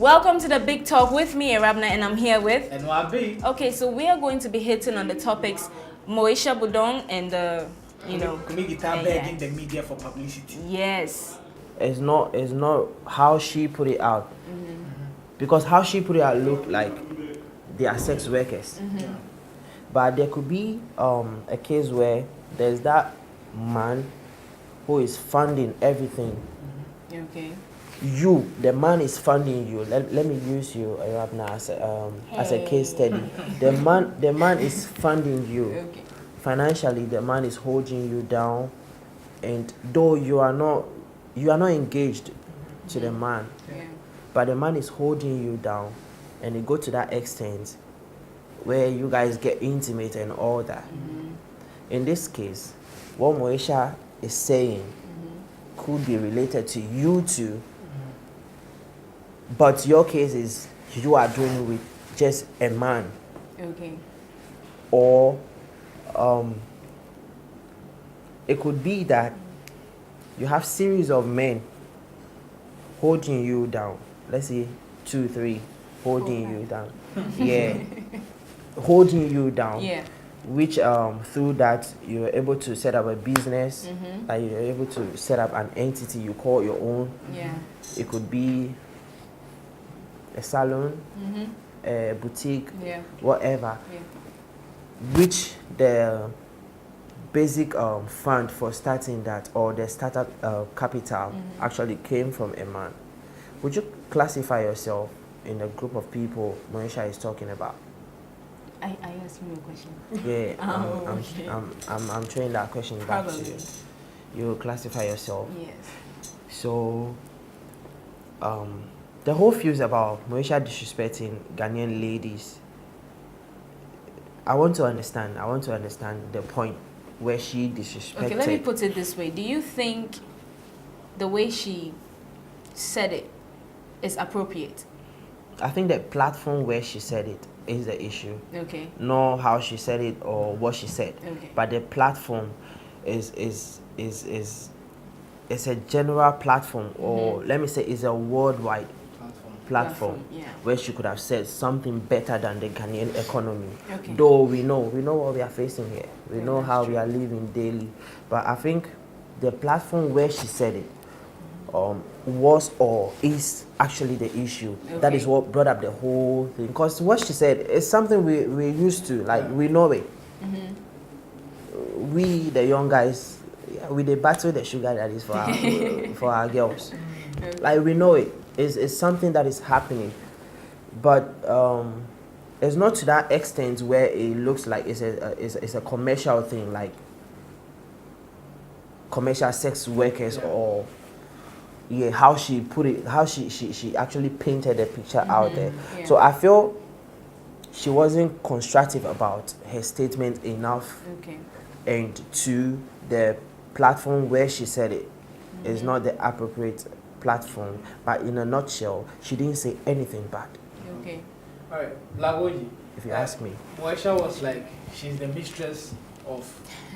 Welcome to the Big Talk with me, Arabna, and I'm here with... And Wabi. Okay, so we are going to be hitting on the topics Moesha Budong and the, Kumi Guitar Begged the media for publicity. Yes. It's not how she put it out. Because how she put it out looked like they are sex workers. But there could be a case where there's that man who is funding everything. Okay. You, the man is funding you. Let me use you, Arabna, as a case study. The man is funding you. Okay. Financially, the man is holding you down, and though you are not engaged to the man, but the man is holding you down, and it go to that extent where you guys get intimate and all that. In this case, what Moesha is saying could be related to you two, but your case is you are doing it with just a man. Okay. Or it could be that you have series of men holding you down. Let's say 2, 3 holding you down. Yeah. Holding you down. Yeah. Which through that you're able to set up a business, you're able to set up an entity you call your own. Yeah. It could be a salon, a boutique, whatever. Yeah. Which the basic fund for starting that, or the startup capital, actually came from a man. Would you classify yourself in the group of people Moesha is talking about? I asked you a question. Yeah, Okay. I'm throwing that question back to you. You classify yourself. Yes. So, the whole fuse about Moesha disrespecting Ghanaian ladies. I want to understand the point where she disrespected. Okay, let me put it this way. Do you think the way she said it is appropriate? I think the platform where she said it is the issue. Okay. Not how she said it or what she said. Okay. But the platform is a general platform, or let me say it's a worldwide platform where she could have said something better than the Ghanaian economy. Okay. Though we know what we are facing here. We know how we are living daily. But I think the platform where she said it was or is actually the issue. Okay. That is what brought up the whole thing. Because what she said is something we're used to, like we know it. We, the young guys, we the battle the sugar daddies for our, for our girls. Like we know it. It's something that is happening. But it's not to that extent where it looks like it's a commercial thing, like commercial sex workers or how she put it, how she actually painted the picture out there. So I feel she wasn't constructive about her statement enough. Okay. And to the platform where she said it is not the appropriate platform. But in a nutshell, she didn't say anything bad. Okay. Alright, Lagoji. If you ask me. Moesha was like, she's the mistress of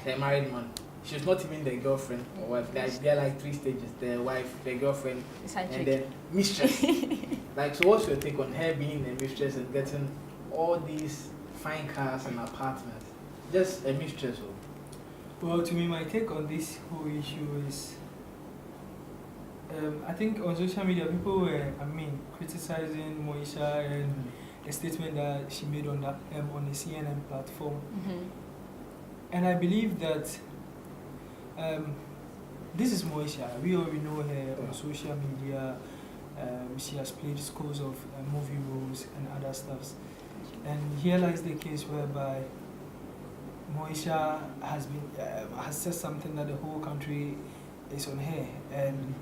the married man. She's not even the girlfriend or wife. There are like 3 stages: the wife, the girlfriend, and then mistress. Like, so what's your take on her being a mistress and getting all these fine cars and apartments? Just a mistress. Well, to me, my take on this whole issue is, I think on social media, people were, criticizing Moesha and the statement that she made on that on the CNN platform. And I believe that this is Moesha. We already know her on social media. She has played scores of movie roles and other stuffs. And here lies the case whereby Moesha has said something that the whole country is on her. And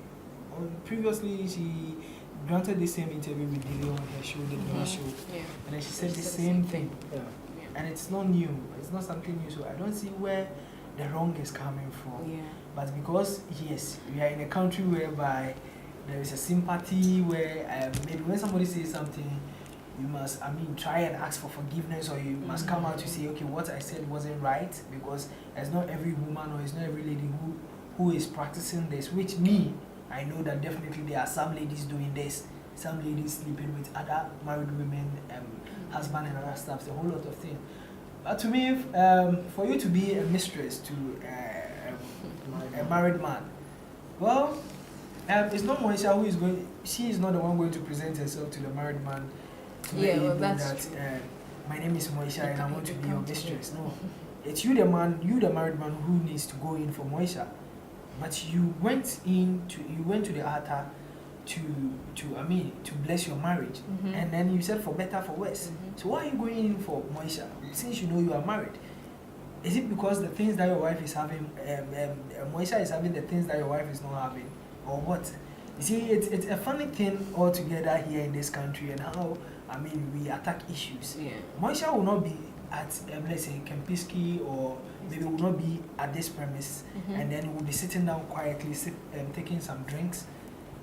previously, she granted the same interview with Dili on her show, the Dili show, and then she said the same thing. And it's not new. It's not something new. So I don't see where the wrong is coming from. But because yes, we are in a country whereby there is a sympathy where maybe when somebody says something, you must, try and ask for forgiveness, or you must come out to say, okay, what I said wasn't right, because it's not every woman or it's not every lady who is practicing this, which I know that definitely there are some ladies doing this, some ladies sleeping with other married women, husband and other stuff, a whole lot of things. But to me, for you to be a mistress to a married man, well, it's not Moesha who is going. She is not the one going to present herself to the married man. To that my name is Moesha and I want to be your mistress. No, it's you, the man, you, the married man, who needs to go in for Moesha. But you went to the altar to bless your marriage, and then you said for better, for worse. So why are you going in for Moesha since you know you are married? Is it because the things that your wife is having, Moesha is having the things that your wife is not having, or what? You see, it's a funny thing altogether here in this country, and how we attack issues. Yeah. Moesha will not be at let's say Kempinski, or maybe will not be at this premise, and then we'll be sitting down quietly, taking some drinks,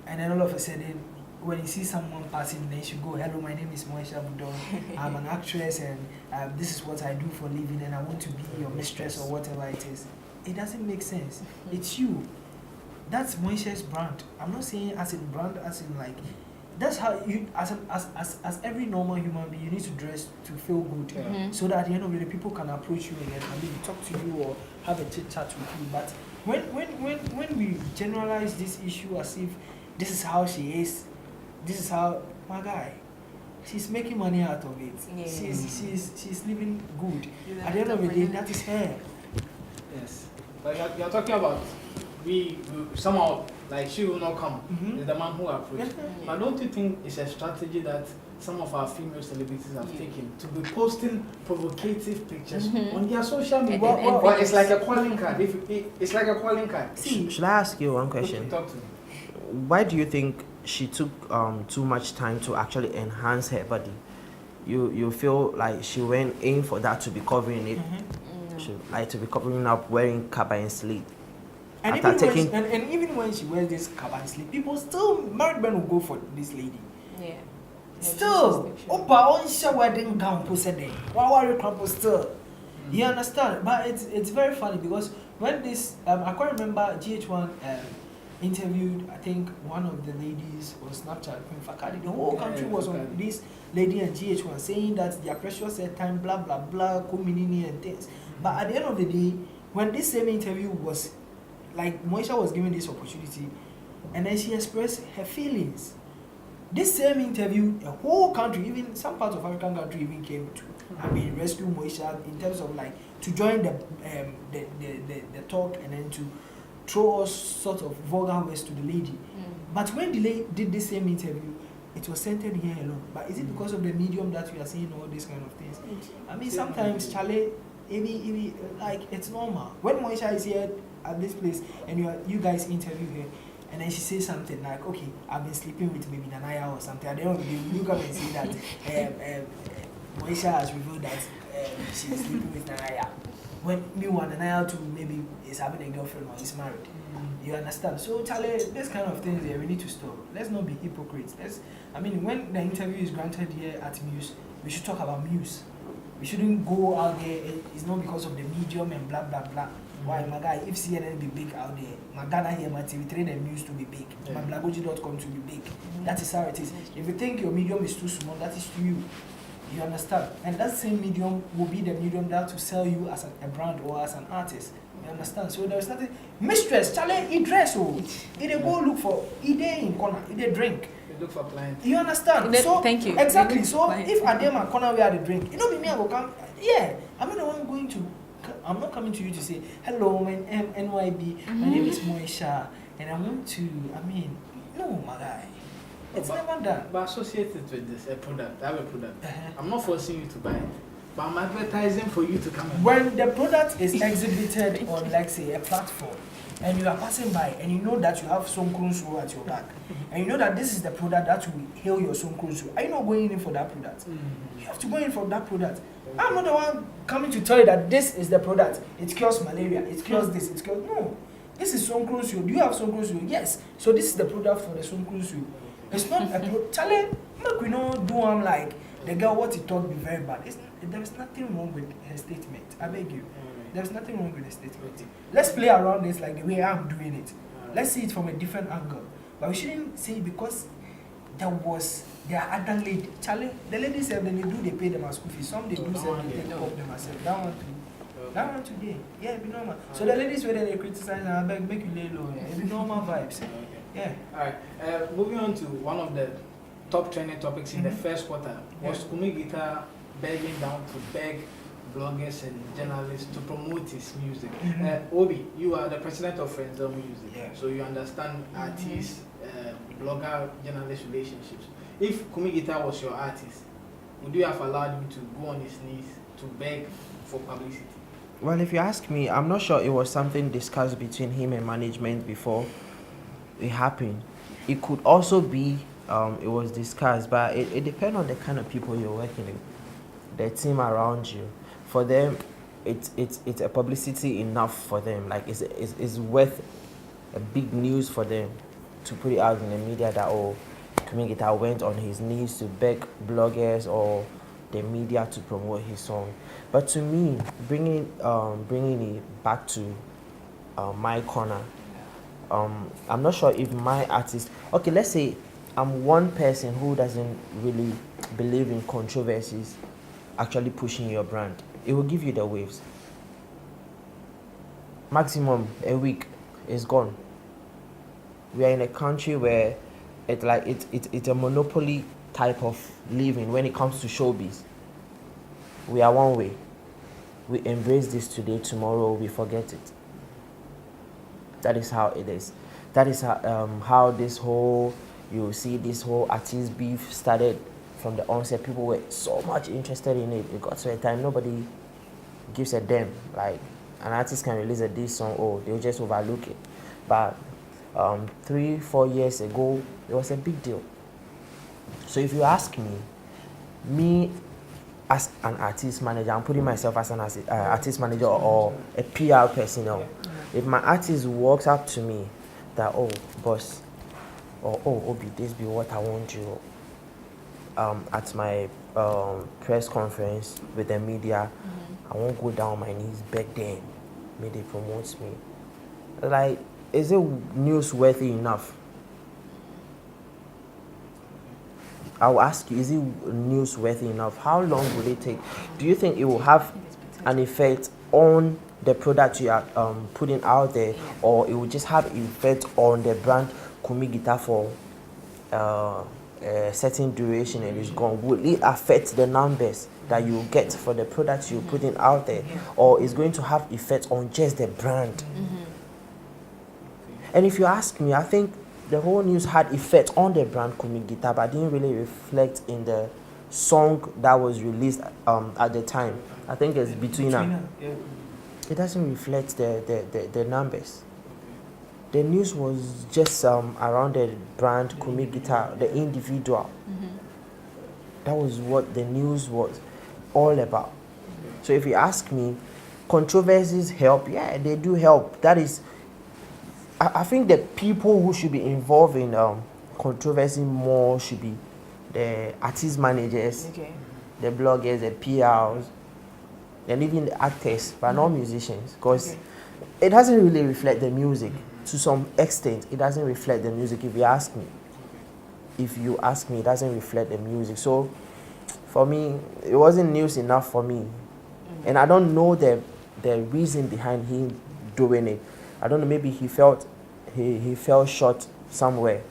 and then all of a sudden, when you see someone passing, then you go, "Hello, my name is Moesha Budon. I'm an actress, and this is what I do for a living, and I want to be your mistress," or whatever it is. It doesn't make sense. It's you. That's Moesha's brand. I'm not saying as in brand, as in like, that's how you, as every normal human being, you need to dress to feel good, so that at the end of the day, people can approach you again, talk to you or have a chit chat with you. But when we generalize this issue as if this is how she is, this is how, my guy, she's making money out of it. Yeah. She's living good. At the end of the day, that is her. Yes, but you're talking about we somehow, like, she will not come. It's the man who approached. But don't you think it's a strategy that some of our female celebrities have taken to be posting provocative pictures on their social media? Well, it's like a calling card. It's like a calling card. Should I ask you one question? Okay, talk to me. Why do you think she took too much time to actually enhance her body? You feel like she went in for that to be covering it, like to be covering up wearing kaba and sleep. And even when she wears this kaba and sleep, people still, married men will go for this lady. Yeah. Still, opa on show wedding gown posted. Still. You understand? But it's very funny because when this I can't remember GH1 interviewed, I think, one of the ladies on Snapchat, Queen Fakadi. The whole country was on this lady and GH1 saying that their precious time, blah blah blah, Kumi and things. But at the end of the day, when this same interview was, like, Moesha was given this opportunity, and then she expressed her feelings. This same interview, the whole country, even some parts of African country, even came to, rescue Moesha in terms of like to join the talk, and then to throw all sort of vulgar words to the lady. But when the lady did this same interview, it was centered here alone. But is it because of the medium that we are seeing all these kind of things? Sometimes, Charlie, like, it's normal. When Moesha is here at this place and you guys interview her, and then she says something like, "Okay, I've been sleeping with maybe Nanaya or something," at the end of the day, you come and say that Moesha has revealed that she's sleeping with Nanaya. When meanwhile Nanaya too maybe is having a girlfriend or is married. You understand? So Charlie, this kind of things we need to stop. Let's not be hypocrites. When the interview is granted here at Muse, we should talk about Muse. We shouldn't go out there. It's not because of the medium and blah blah blah. Why, my guy, if CNN be big out there, my Ghana here, my TV3 and Muse to be big, my Blagoji.com to be big. That is how it is. If you think your medium is too small, that is to you. You understand? And that same medium will be the medium that will sell you as a brand or as an artist. You understand? So there is nothing. Mistress, Charlie, he dress. He go look for, he in corner, he drink. Look for clients. You understand? Thank you. Exactly. So if I dem a corner where I drink, be me, I go come. Yeah, I'm not the one going to. I'm not coming to you to say, "Hello, my NYB, my name is Moesha, and I want to." No, my guy. It's never done. But associated with this, a product, I have a product. I'm not forcing you to buy it, but I'm advertising for you to come and buy. When the product is exhibited on, like, say, a platform, and you are passing by, and you know that you have some Sonkrunsu at your back, and you know that this is the product that will heal your Sonkrunsu, are you not going in for that product? You have to go in for that product. I'm not the one coming to tell you that this is the product. It cures malaria. It cures this. It cures... No. This is Sonkrunsu. Do you have Sonkrunsu? Yes. So this is the product for the Sonkrunsu. It's not a Charlie, we don't do like the girl what he talk be very bad. There is nothing wrong with her statement. I beg you. There's nothing wrong with the statement. Let's play around this like the way I'm doing it. Let's see it from a different angle. But we shouldn't say because there are other ladies. Charlie, the ladies say when they pay them as school fees. Some they do say they take up them as that one today. Yeah, it be normal. So the ladies where they criticize and beg make you lay low. Yeah, it be normal vibes. Yeah. Alright. Moving on to one of the top trending topics in the first quarter was Kumi Guitar begging down to beg bloggers and journalists to promote his music. Obi, you are the president of Friends of Music, so you understand artist, blogger, journalist relationships. If Kumi Guitar was your artist, would you have allowed him to go on his knees to beg for publicity? Well, if you ask me, I'm not sure it was something discussed between him and management before it happened. It could also be it was discussed, but it depends on the kind of people you're working with, the team around you. For them, it's a publicity enough for them. Like it's worth a big news for them to put it out in the media that Kumi Guitar went on his knees to beg bloggers or the media to promote his song. But to me, bringing it back to my corner, I'm not sure if my artist. Okay, let's say I'm one person who doesn't really believe in controversies actually pushing your brand. It will give you the waves. Maximum a week is gone. We are in a country where it's a monopoly type of living when it comes to showbiz. We are one way. We embrace this today, tomorrow we forget it. That is how it is. That is how this whole, you see this whole artist beef started from the onset. People were so much interested in it. It got to a time nobody gives a damn. Like an artist can release a diss song, they'll just overlook it. But 3-4 years ago, it was a big deal. So if you ask me as an artist manager, I'm putting myself as an artist manager or a PR personnel. If my artist walks up to me that, boss, or Obi, this be what I want you at my press conference with the media, I won't go down on my knees, beg them, may they promote me. Like, is it newsworthy enough? I'll ask you, is it newsworthy enough? How long will it take? Do you think it will have an effect on the product you are putting out there, or it will just have effect on the brand Kumi Guitar for a certain duration and it's gone? Will it affect the numbers that you get for the products you're putting out there, or is going to have effect on just the brand? And if you ask me, I think the whole news had effect on the brand Kumi Guitar, but didn't really reflect in the song that was released at the time. I think it's between them. It doesn't reflect the numbers. The news was just around the brand Kumi Guitar, the individual. That was what the news was all about. So if you ask me, controversies help. Yeah, they do help. That is, I think the people who should be involved in controversy more should be the artist managers, the bloggers, the PRs, and even the actors, but not musicians, because it doesn't really reflect the music. To some extent, it doesn't reflect the music. If you ask me, it doesn't reflect the music. So, for me, it wasn't news enough for me, and I don't know the reason behind him doing it. I don't know. Maybe he felt he fell short somewhere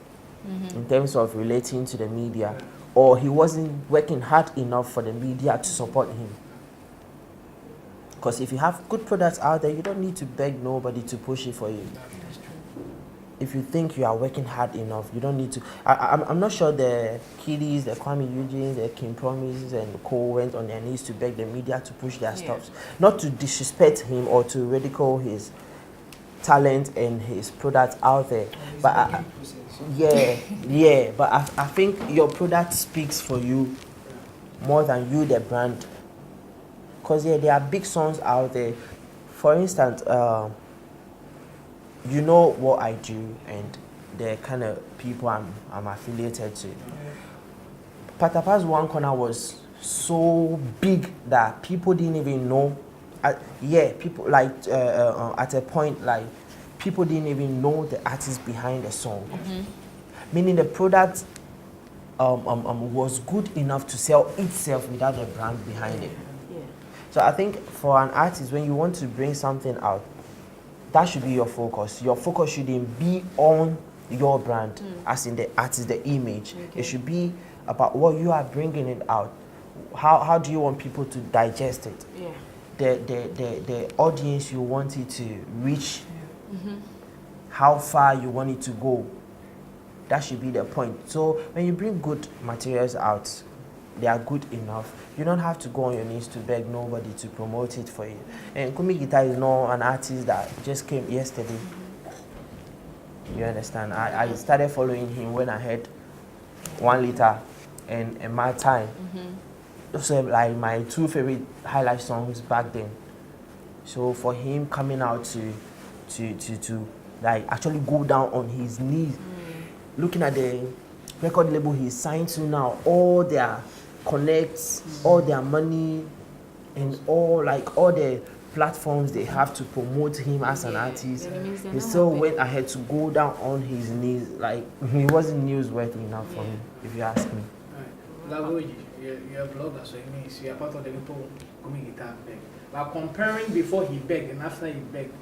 in terms of relating to the media, or he wasn't working hard enough for the media to support him. Because if you have good products out there, you don't need to beg nobody to push it for you. If you think you are working hard enough, you don't need to. I'm not sure the Kiddies, the Kwame Eugene, the King Promise and co went on their knees to beg the media to push their stuff. Not to disrespect him or to ridicule his talent and his products out there. But but I think your product speaks for you more than you, the brand. Because there are big songs out there. For instance, you know what I do and the kind of people I'm affiliated to. Patapa's One Corner was so big that people didn't even know. People like at a point like people didn't even know the artist behind the song. Meaning the product was good enough to sell itself without a brand behind it. Yeah. So I think for an artist, when you want to bring something out, that should be your focus. Your focus shouldn't be on your brand, as in the artist, the image. Okay. It should be about what you are bringing it out. How do you want people to digest it? Yeah. The audience you want it to reach, how far you want it to go. That should be the point. So when you bring good materials out, they are good enough. You don't have to go on your knees to beg nobody to promote it for you. And Kumi Guitar is not an artist that just came yesterday. You understand? I started following him when I had 1 liter and my time. Those were like my 2 favorite highlight songs back then. So for him coming out to like actually go down on his knees, looking at the record label he's signed to now, all their connects, all their money, and all the platforms they have to promote him as an artist, he still went ahead to go down on his knees. Like, he wasn't newsworthy enough for me, if you ask me. Lagoji, you're a blogger, so it means you're part of the people Kumi Guitar Begged. But comparing before he begged and after he begged,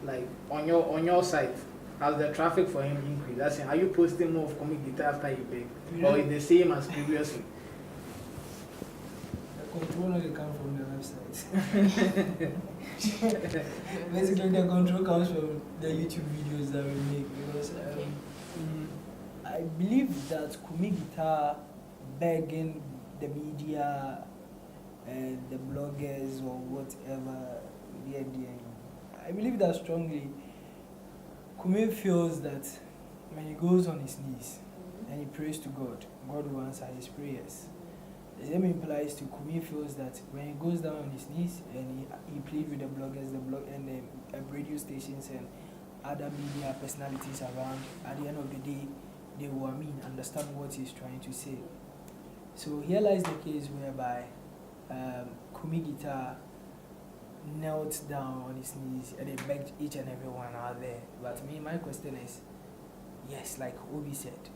like on your site, has the traffic for him increased? That's it. Are you posting more of Kumi Guitar after he begged? Or is the same as previously? The control only comes from the website. Basically, the control comes from the YouTube videos that we make, because I believe that Kumi Guitar begging the media and the bloggers or whatever they're doing, I believe that strongly. Kumi feels that when he goes on his knees and he prays to God, God will answer his prayers. The same implies to Kumi feels that when he goes down on his knees and he pleads with the bloggers, and the radio stations and other media personalities around, at the end of the day, they will understand what he's trying to say. So here lies the case whereby Kumi Guitar knelt down on his knees and he begged each and everyone out there. But my question is, yes, like Obi said,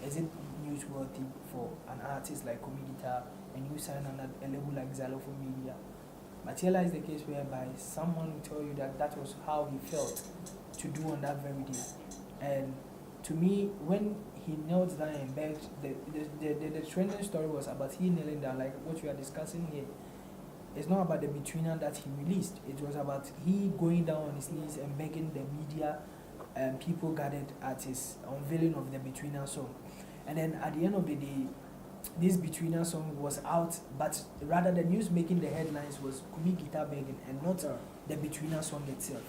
is it newsworthy for an artist like Kumi Guitar and you sign on a label like Xylophone Media? But here lies the case whereby someone will tell you that that was how he felt to do on that very day. And to me, when he knelt down and begged, the trending story was about he kneeling down, like what we are discussing here. It's not about the betweener that he released. It was about he going down on his knees and begging the media and people gathered at his unveiling of the betweener song. And then at the end of the day, this betweener song was out, but rather the news making the headlines was Kumi Guitar Begged and not the betweener song itself.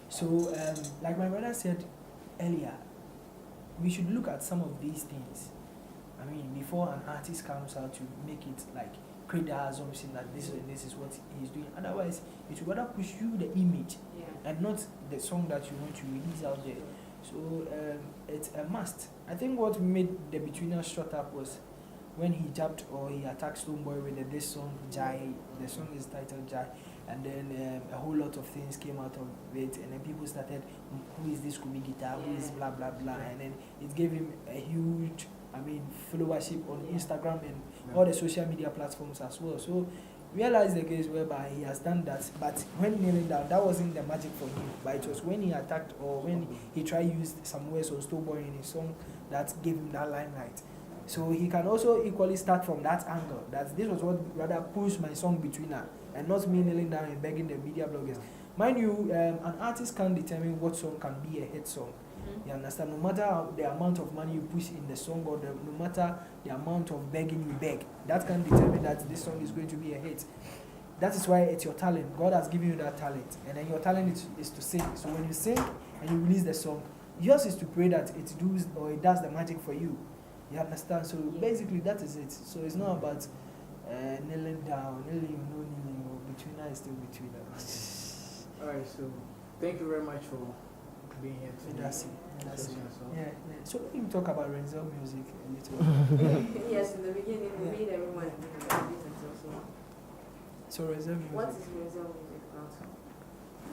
So, like my brother said earlier, we should look at some of these things. I mean, before an artist comes out to make it like create the assumption that this is what he's doing. Otherwise, it will rather push you the image and not the song that you want to release out there. So it's a must. I think what made the betweener shut up was when he jabbed or he attacked Stoneboy with this song Jai. The song is titled Jai, and then a whole lot of things came out of it, and then people started, who is this Kumi Guitar, who is blah blah blah, and then it gave him a huge followership on Instagram and all the social media platforms as well. So realize the case whereby he has done that, but when kneeling down, that wasn't the magic for him, but it was when he attacked or when he tried to use some words on Stoneboy in his song that gave him that limelight. So he can also equally start from that angle, that this was what rather pushed my song Betweener, and not me kneeling down and begging the media bloggers. Mind you, an artist can determine what song can be a hit song. You understand? No matter the amount of money you push in the song, or no matter the amount of begging you beg, that can determine that this song is going to be a hit. That is why it's your talent. God has given you that talent, and then your talent is to sing. So when you sing and you release the song, yours is to pray that it does the magic for you. You understand? So basically that is it. So it's not about kneeling down, kneeling, no kneeling, or betweener is still betweener. Alright, so thank you very much for being here today. That's it. Yeah. So let me talk about Renzel music a little. Yes, in the beginning, we made everyone So Renzel music. What is Renzel music about?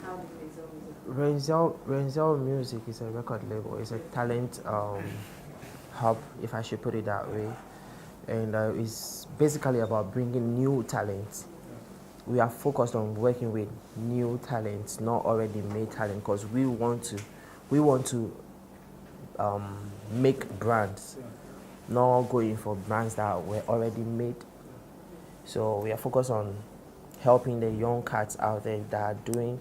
How did Renzel Music is a record label. It's a talent hub, if I should put it that way. and it's basically about bringing new talents. We are focused on working with new talents, not already made talent, because we want to make brands, not going for brands that were already made. So we are focused on helping the young cats out there that are doing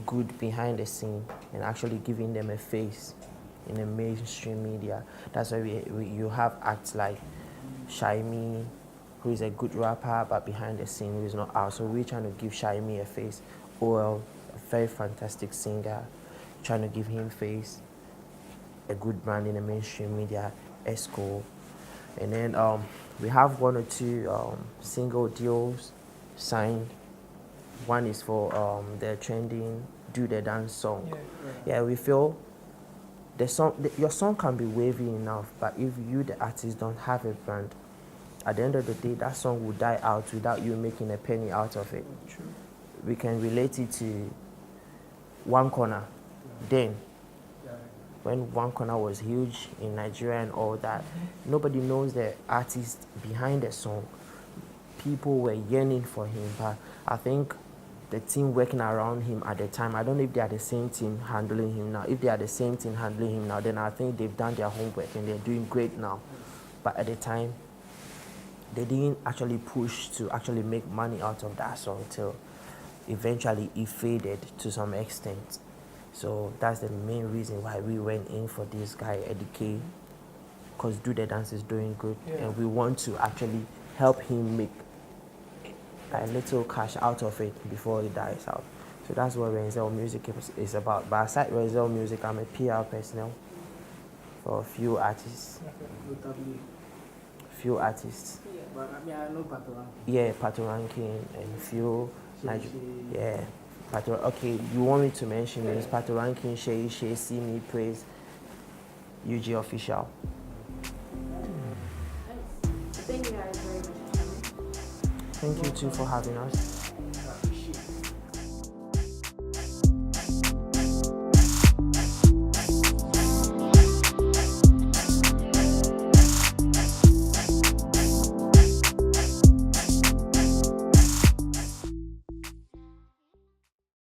good behind the scene and actually giving them a face in the mainstream media. That's why you have acts like Shymi, who is a good rapper, but behind the scene who is not out. So we're trying to give Shymi a face. OL, a very fantastic singer, trying to give him face, a good brand in the mainstream media, Esco. And then we have 1 or 2 single deals signed. One is for the trending Do the Dance song. Yeah, we feel your song can be wavy enough, but if you, the artist, don't have a brand, at the end of the day, that song will die out without you making a penny out of it. True. We can relate it to One Corner. Then, when One Corner was huge in Nigeria and all that, nobody knows the artist behind the song. People were yearning for him, but I think the team working around him at the time, I don't know if they are the same team handling him now. If they are the same team handling him now, then I think they've done their homework and they're doing great now. But at the time, they didn't actually push to actually make money out of that song till eventually it faded to some extent. So that's the main reason why we went in for this guy, Eddie, because Do the Dance is doing good, and we want to actually help him make a little cash out of it before it dies out. So that's what Renzel Music is about. But aside Renzel Music, I'm a PR personnel for a few artists. Few artists. But I mean, I know Patoranking. Yeah, Patoranking and few. Yeah, okay, you want me to mention this? Patoranking, Shea, See Me, Praise, UG Official. Thank you guys very much. Thank you too for having us.